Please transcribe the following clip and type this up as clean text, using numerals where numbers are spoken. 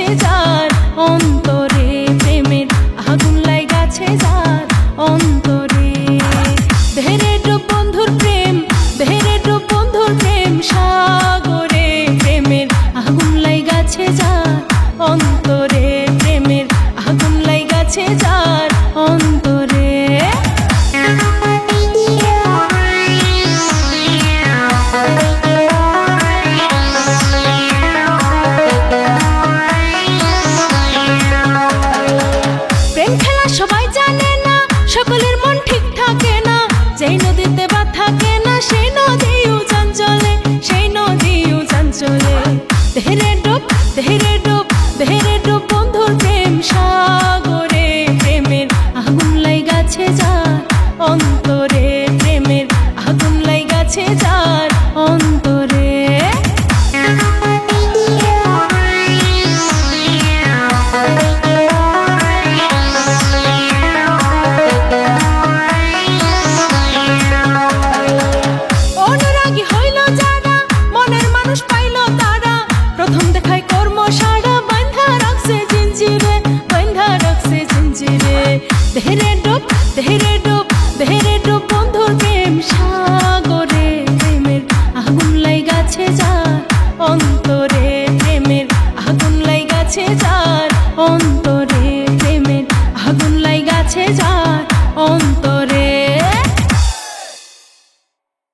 লাইগাছে যার অন্তরে, প্রেমের আগুন লাইগাছে যার অন্তরে। দেহেরে ডুব বন্ধুর প্রেম, দেহেরে ডুব বন্ধুর প্রেম সাগরে, প্রেমের আগুন লাইগাছে যার অন্তরে, প্রেমের আগুন লাইগাছে যার অন্তরে। প্রেম খেলা সবাই জানে না, সকলের মন ঠিক থাকে না, যেই নদীতে বাঁধ থাকে না সেই নদীও জান চলে, সেই নদীও জান চলে। দেহেরে ডুব, দেহেরে ডুব, দেহেরে ডুব বন্ধুর প্রেম সাগরে, প্রেমের আগুন লাইগাছে যার অন্তরে, প্রেমের আগুন লাইগাছে যার অন্তরে। অনুরাগী হইল যারা, মনের মানুষ পাইল তারা, প্রথম দেখায় কর্ম সারা বাঁধা রাখছে জিঞ্জিরে, বাঁধা রাখছে জিঞ্জিরে। দেহেরে ডুব, দেহেরে ডুব, দেহেরে ডুব বন্ধুর প্রেম সাগরে, প্রেমের আগুন লাইগাছে যার অন্তরে, প্রেমের আগুন লাইগাছে যার অন্তরে, প্রেমের আগুন লাইগাছে যার অন্তরে।